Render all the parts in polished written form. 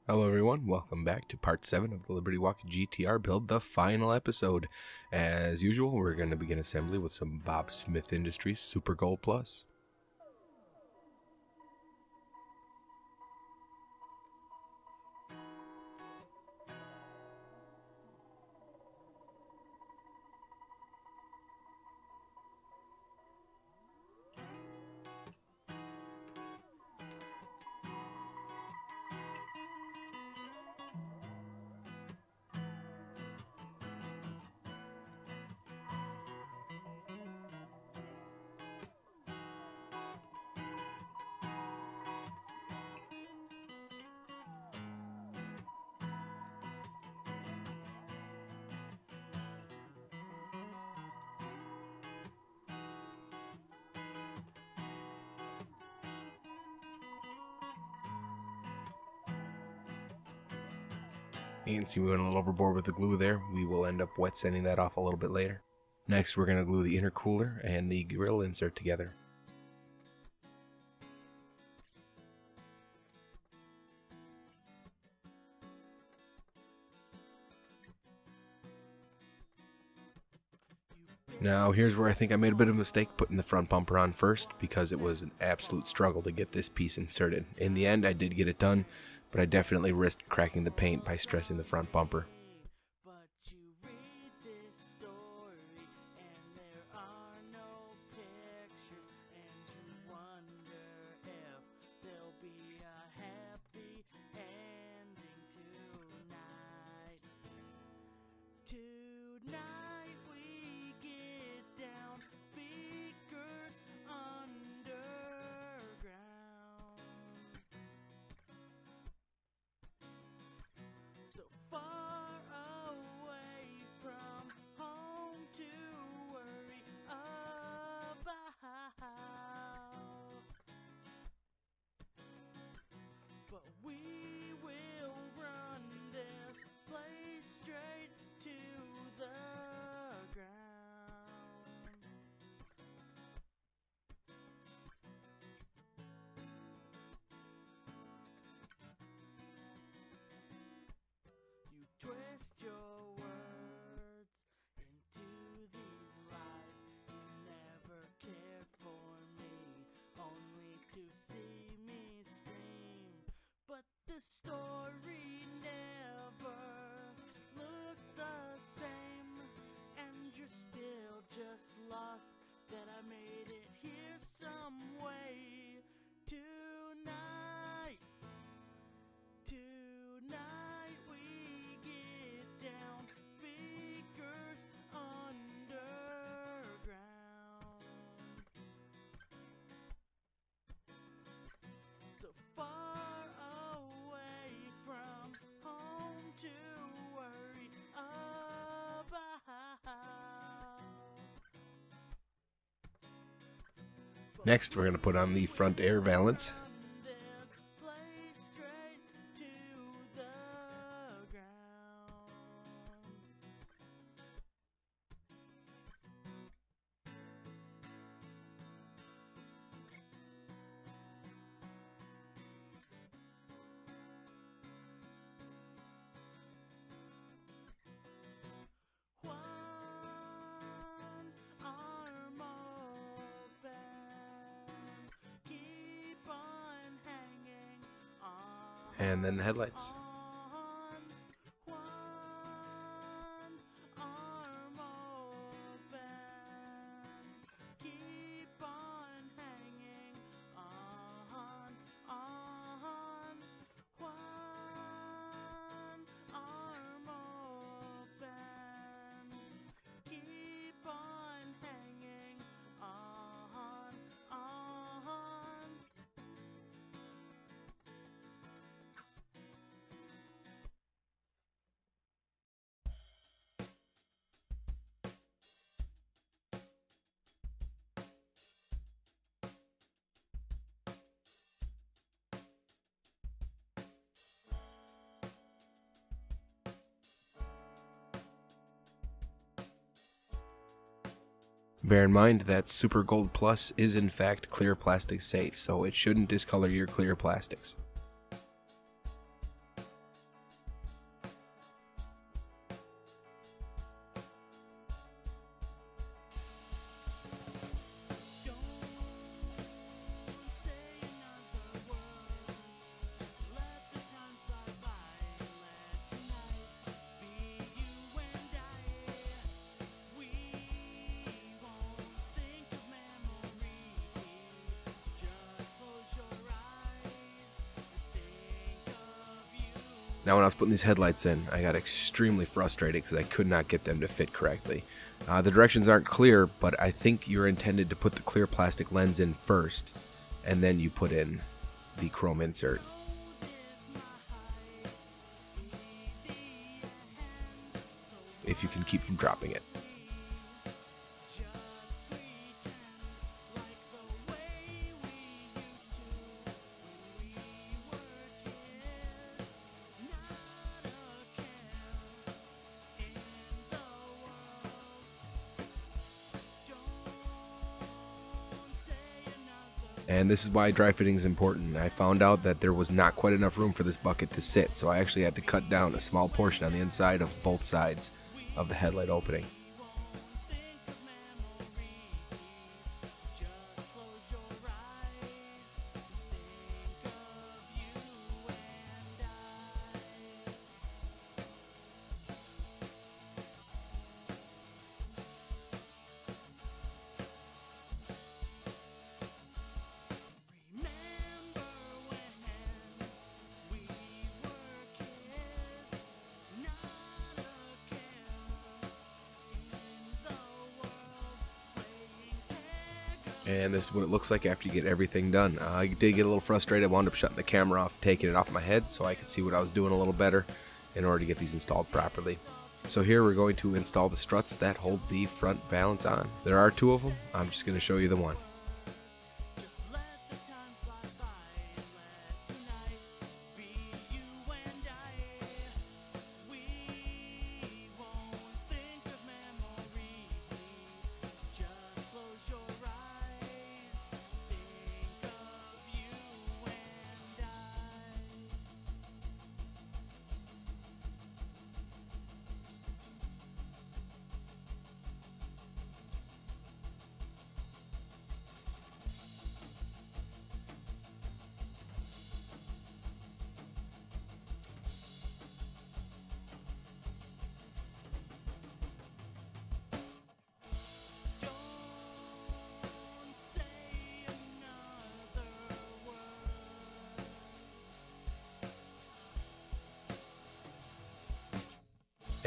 Hello everyone, welcome back to part 7 of the Libertywalk GT-R build, the final episode. As usual, we're going to begin assembly with some Bob Smith Industries Super Gold Plus. You can see we went a little overboard with the glue there. We will end up wet sanding that off a little bit later. Next, we're going to glue the intercooler and the grill insert together. Now, here's where I think I made a bit of a mistake putting the front bumper on first, because it was an absolute struggle to get this piece inserted. In the end, I did get it done, but I definitely risked cracking the paint by stressing the front bumper. Twist your words into these lies. You never cared for me, only to see me scream. But the story never looked the same, and you're still just lost that I made it here some way. Tonight we get down, speakers underground. So far away from home to worry about. Next, we're going to put on the front air valance. And then the headlights. Bear in mind that Super Gold Plus is in fact clear plastic safe, so it shouldn't discolor your clear plastics. Now when I was putting these headlights in, I got extremely frustrated because I could not get them to fit correctly. The directions aren't clear, but I think you're intended to put the clear plastic lens in first, and then you put in the chrome insert, if you can keep from dropping it. And this is why dry fitting is important. I found out that there was not quite enough room for this bucket to sit, so I actually had to cut down a small portion on the inside of both sides of the headlight opening. And this is what it looks like after you get everything done. I did get a little frustrated. I wound up shutting the camera off, taking it off my head so I could see what I was doing a little better in order to get these installed properly. So here we're going to install the struts that hold the front valance on. There are two of them. I'm just going to show you the one.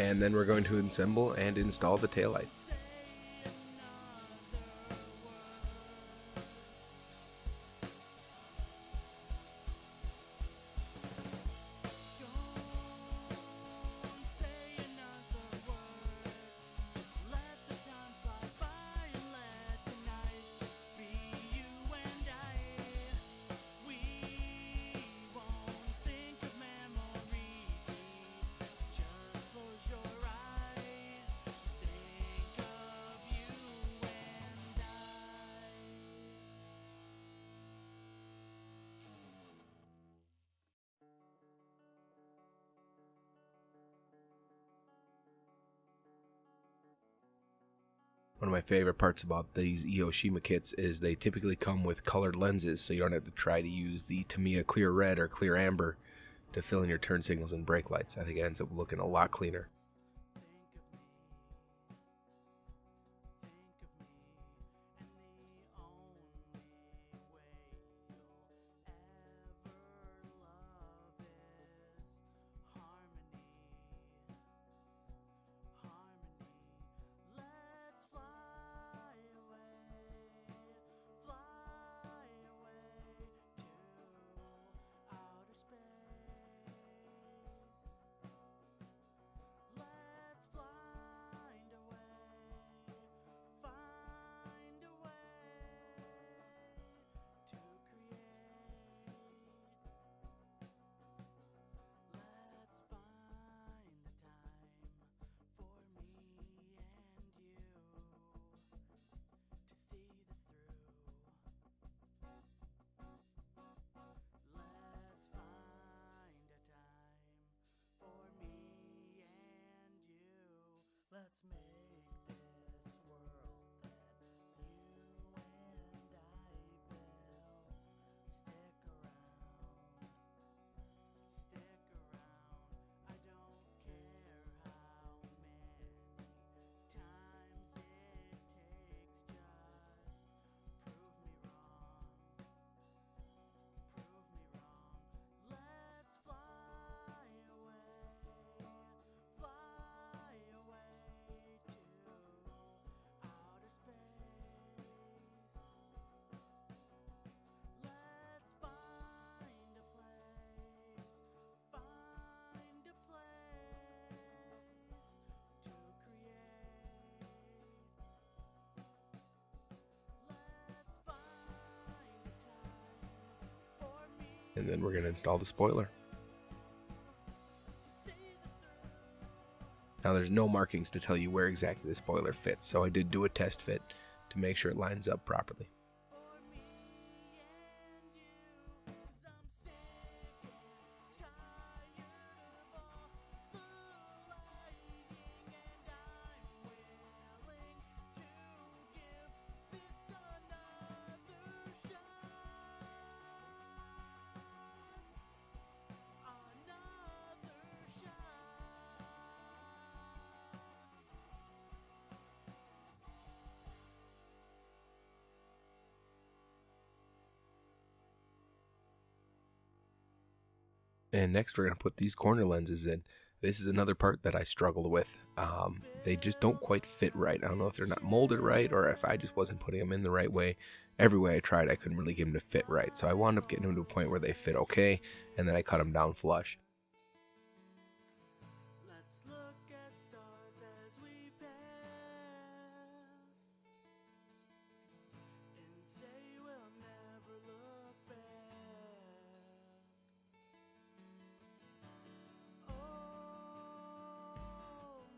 And then we're going to assemble and install the taillight. One of my favorite parts about these Aoshima kits is they typically come with colored lenses, so you don't have to try to use the Tamiya clear red or clear amber to fill in your turn signals and brake lights. I think it ends up looking a lot cleaner. And then we're going to install the spoiler. Now there's no markings to tell you where exactly the spoiler fits, so I did do a test fit to make sure it lines up properly. And next we're going to put these corner lenses in. This is another part that I struggled with. They just don't quite fit right. I don't know if they're not molded right or if I just wasn't putting them in the right way. Every way I tried, I couldn't really get them to fit right. So I wound up getting them to a point where they fit okay, and then I cut them down flush. Let's look at stars as we pass and say we'll never look back. Oh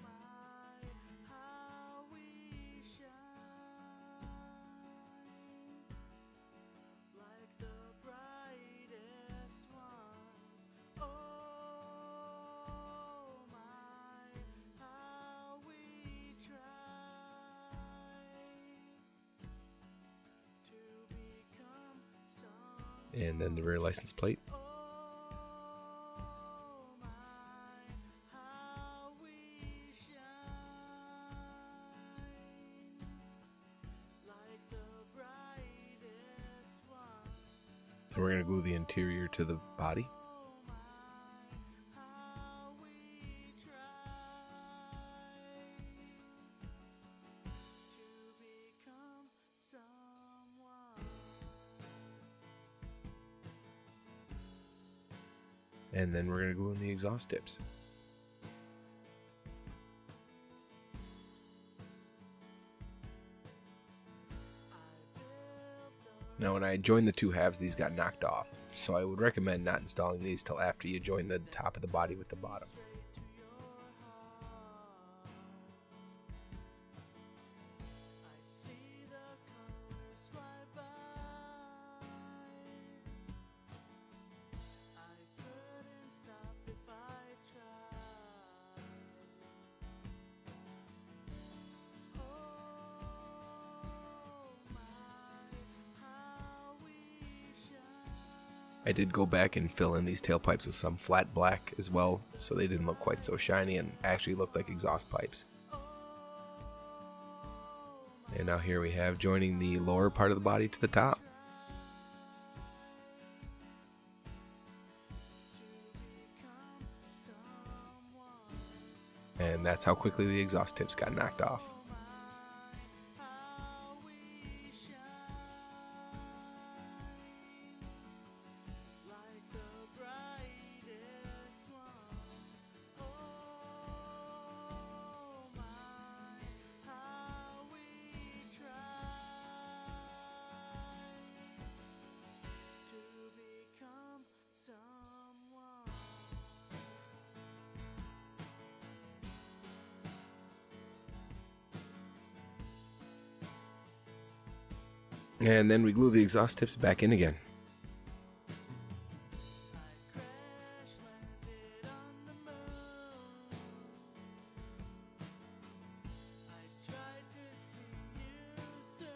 my, how we shine like the brightest ones. Oh my, how we try to become some. And then the rear license plate. Oh my, how we shine like the brightest ones. And we're going to glue the interior to the body. Oh my, how we try to become someone. And then we're going to glue in the exhaust tips. Now when I joined the two halves, these got knocked off, so I would recommend not installing these till after you join the top of the body with the bottom. Straight to your heart. I see the colors fly by. I couldn't stop if I tried. Oh my, how we shine. I did go back and fill in these tailpipes with some flat black as well, so they didn't look quite so shiny and actually looked like exhaust pipes. And now here we have joining the lower part of the body to the top. And that's how quickly the exhaust tips got knocked off. How we shine like the brightest ones. Oh my, how we try to become someone. And then we glue the exhaust tips back in again. I crash landed on the moon. I tried to see you soon.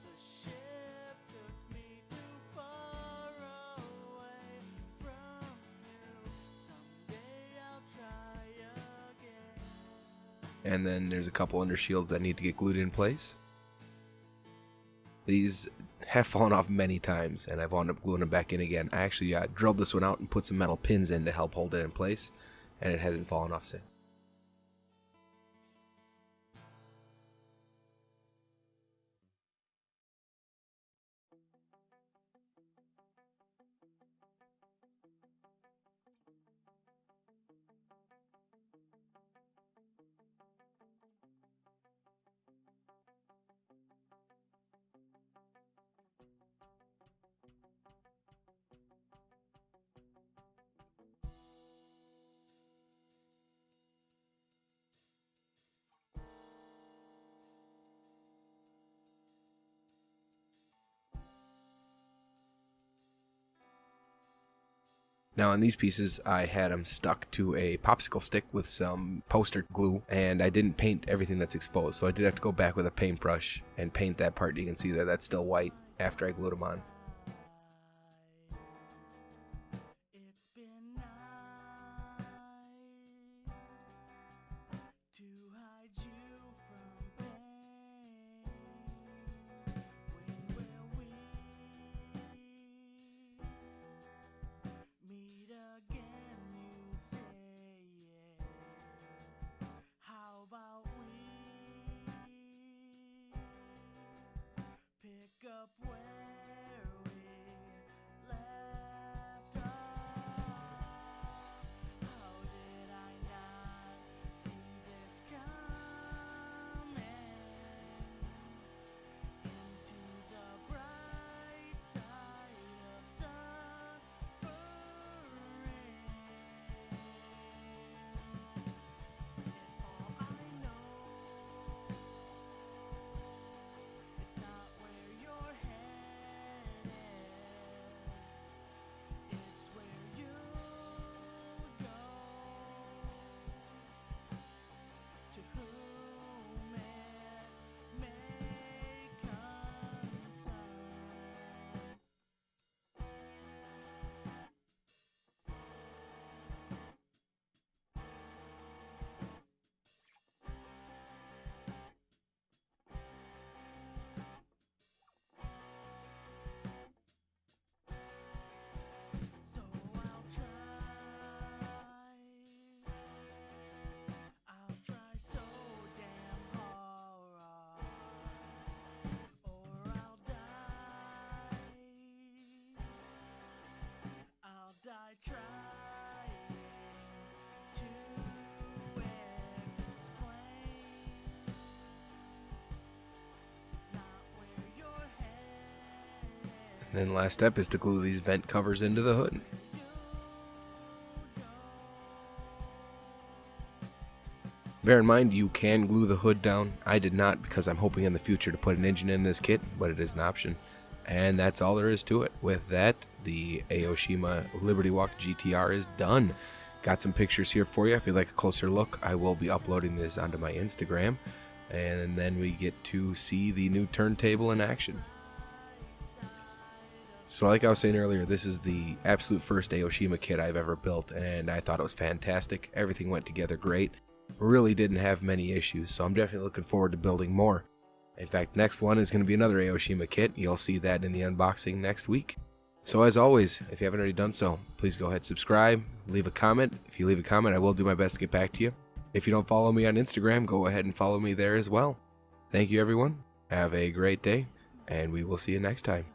The ship took me too far away from you. Someday I'll try again. And then there's a couple under shields that need to get glued in place. These have fallen off many times, and I've wound up gluing them back in again. I actually drilled this one out and put some metal pins in to help hold it in place, and it hasn't fallen off since. Now on these pieces, I had them stuck to a popsicle stick with some poster glue, and I didn't paint everything that's exposed, so I did have to go back with a paintbrush and paint that part. You can see that that's still white after I glued them on. It's been nice to hide you from pain. When will we meet again, you say? How about we pick up where we left off? How did I not see this coming? Into the bright side of suffering. It's all I know. It's not where you're headed. It's where you'll go. To whom it may concern. So I'll try so damn hard, or I'll die trying to explain. It's not where you're headed. And then last step is to glue these vent covers into the hood. Bear in mind, you can glue the hood down. I did not because I'm hoping in the future to put an engine in this kit, but it is an option. And that's all there is to it. With that, the Aoshima Libertywalk GT-R is done. Got some pictures here for you. If you'd like a closer look, I will be uploading this onto my Instagram. And then we get to see the new turntable in action. So like I was saying earlier, this is the absolute first Aoshima kit I've ever built, and I thought it was fantastic. Everything went together great. Really didn't have many issues, so I'm definitely looking forward to building more. In fact, next one is going to be another Aoshima kit. You'll see that in the unboxing next week. So as always, if you haven't already done so, please go ahead, subscribe, leave a comment. If you leave a comment, I will do my best to get back to you. If you don't follow me on Instagram, go ahead and follow me there as well. Thank you, everyone. Have a great day, and we will see you next time.